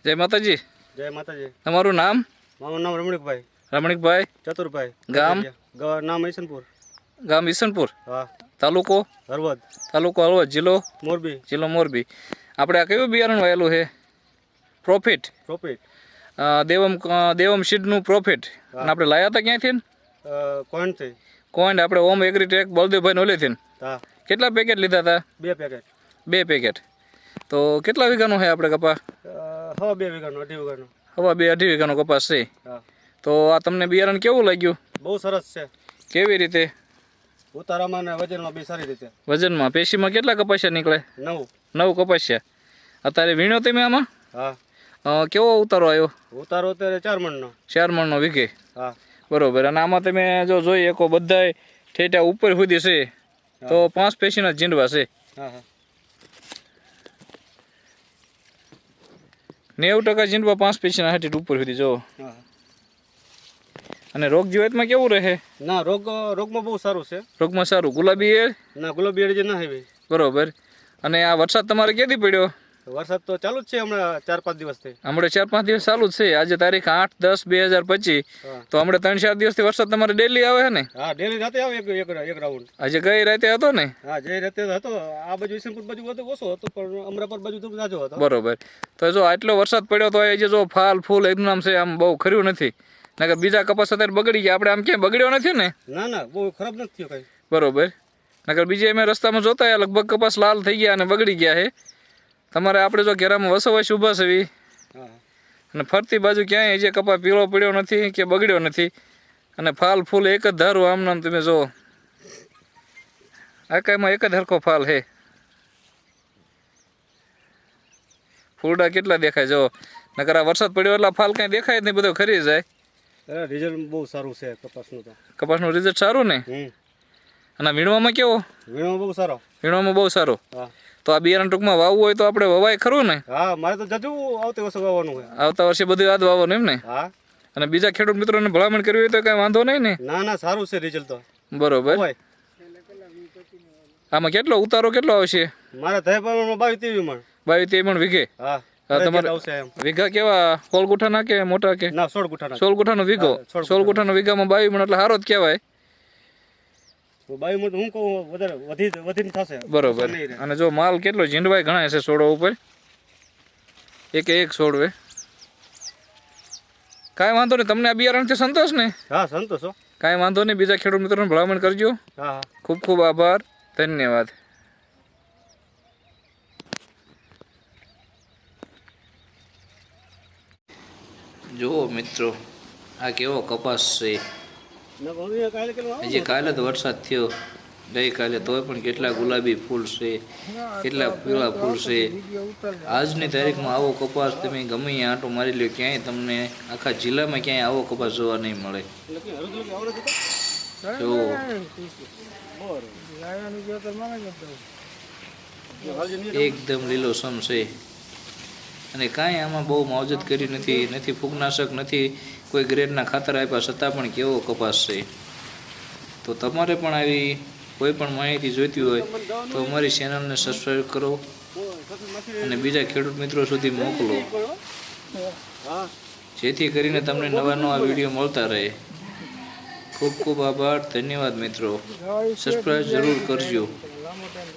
જય માતાજી. જય માતાજી. તમારું નામ? મારું નામ રમણીકભાઈ. રમણીકભાઈ. ચતુરભાઈ. ગામ? નામ ઈસનપુર. ગામ ઈસનપુર. હા. તાલુકો? હળવદ. તાલુકો હળવદ. જિલ્લો? મોરબી. જિલ્લો મોરબી. આપણે આ કયું બિયારણ વાયેલું છે? પ્રોફિટ. પ્રોફિટ. દેવમ સીડનું પ્રોફિટ. અને આપણે લાયા હતા ક્યાંથી? કોણથી. કોઈન આપણે ઓમ એગ્રીટેક બળદેવભાઈ ઓલેથી. હા. કેટલા પેકેટ લીધા હતા? 2 પેકેટ. 2 પેકેટ. તો કેટલા વીઘાનું છે આપણે કપા? 2 વીઘાનો 2.5 વીઘાનો. હવા 2-2.5 વીઘાનો કપાસ છે. હા. તો આ તમને બિયારણ કેવું લાગ્યું? બહુ સરસ છે. કેવી રીતે? ઉતારામાં અને વજનમાં બી સારી રીતે. વજનમાં પેશીમાં કેટલા કપાસિયા નીકળે? 9 કપાસિયા. અત્યારે વીણ્યો તમે આમાં? હા. કેવો ઉતારો આવ્યો? ઉતારો અત્યારે 4 મણનો. 4 મણનો વીઘે. હા. બરોબર. અને આમાં તમે જો જોઈએ એકો બધાય ઠેઠા ઉપર સુધી છે તો 5 પેશીના જીંડવા છે. હા હા. 90% જીંડવા 5 પેશીના હેઠ ઉપર સુધી જો. હા. અને રોગ જીવાતમાં કેવું રહે? ના રોગમાં બહુ સારું છે. રોગમાં સારું. ગુલાબી એળ? ના ગુલાબી એળ જે ના આવી. બરોબર. અને આ વરસાદ તમારે ક્યાંથી પડ્યો? વરસાદ તો ચાલુ જ છે હમણાં 4-5 દિવસથી. હમણાં 4-5 દિવસ ચાલુ જ છે. આજે તારીખ 8-10-2025. તો હમણાં 3-4 દિવસથી વરસાદ તમારે ડેલી આવે છે ને? હા ડેલી રાતે આવે એક રાઉન્ડ. આજે ગઈ રાતે હતો ને? હા જે રાતે હતો. આ બાજુ ઈસનપુર બાજુ ઓછો હતો પણ અમરાપર બાજુ તો જાજો હતો. બરોબર. તો જો આટલો વરસાદ પડ્યો તો આજે જો ફાલ ફૂલ એકદમ છે આમ બહુ ખર્યું નથી. નકર બીજા કપાસ અત્યારે બગડી ગયા. આપણે આમ ક્યાંય બગડ્યો નથી ને? ના બહુ ખરાબ નથી થયો કઈ. બરોબર. નકર બીજે અમે રસ્તામાં જોતા લગભગ કપાસ લાલ થઈ ગયા અને બગડી ગયા છે. તમારે આપણે જો ઘેરામાં વસવાશ ઊભા છે અને ફરતી બાજુ ક્યાંય જે કપા પીળો પડ્યો નથી કે બગડ્યો નથી. અને ફાલ ફૂલ એક જ ધારું આમ નામ તમે જો આકાઈમાં એક જ હરખો ફાલ છે. ફૂલડા કેટલા દેખાય જો. નકર આ વરસાદ પડ્યો એટલે ફાલ કાંઈ દેખાય જ નહીં, બધો ખરી જાય. રિઝલ્ટ બહુ સારું છે કપાસનું તો. કપાસનું રિઝલ્ટ સારું ને? અને વીણવામાં કેવો? વીણવામાં બહુ સારો. વીણવામાં બહુ સારો. હા. તો આ બિયારણ ટૂંકમાં વાવવું હોય તો આપણે વવાય ખરું ને? હા મારે તો જજુ આવતી વર્ષે વાવવાનું હોય. આવતા વર્ષે બધું યાદ વાવવાનું એમ ને? હા. અને બીજા ખેડૂત મિત્રોને ભલામણ કરવી હોય તો કાંઈ વાંધો નહીં ને? ના સારું છે રિઝલ્ટ તો. બરોબર. આમાં કેટલો ઉતારો કેટલો આવશે? મારા ધૈપામાં 22-23 મણ. 22-23 મણ વીઘે? હા. તમારે વીઘા કેવા 16 ગુઠાના કે મોટા કે? ના 16 ગુઠાના. 16 ગુઠાનો વીઘો. 16 ગુઠાનો વીઘામાં 22 મણ એટલે સારો જ કહેવાય. 22 મણ હું કહું વધારે વધીને થશે. બરોબર. અને જો માલ કેટલો ઝીંડવાય ઘણા છે છોડો ઉપર. એક છોડવે. કાંઈ વાંધો નહીં. તમને આ બિયારણથી સંતોષ ને? હા સંતોષ હો. કાંઈ વાંધો નહીં. બીજા ખેડૂત મિત્રોને ભલામણ કરજો. હા. ખૂબ ખૂબ આભાર. ધન્યવાદ. જુઓ મિત્રો, આ કેવો કપાસ છે. હજી કાલે તો વરસાદ થયો, ગઈકાલે તોય પણ કેટલા ગુલાબી ફૂલ છે, કેટલા પીળા ફૂલ છે. આજની તારીખમાં આવો કપાસ તમે ગમે ત્યાં આંટો મારી લો, ક્યાંય તમને આખા જિલ્લામાં ક્યાંય આવો કપાસ જોવા નહીં મળે. જો એકદમ લીલોછમ છે. અને કાંઈ આમાં બહુ માવજત કરી નથી ફૂગનાશક નથી, કોઈ ગ્રેડના ખાતર આપ્યા છતાં પણ કેવો કપાસ છે. તો તમારે પણ આવી કોઈ પણ માહિતી જોઈતી હોય તો અમારી ચેનલને સબસ્ક્રાઈબ કરો અને બીજા ખેડૂત મિત્રો સુધી મોકલો, જેથી કરીને તમને નવા વિડીયો મળતા રહે. ખૂબ ખૂબ આભાર. ધન્યવાદ મિત્રો. સબસ્ક્રાઈબ જરૂર કરજો.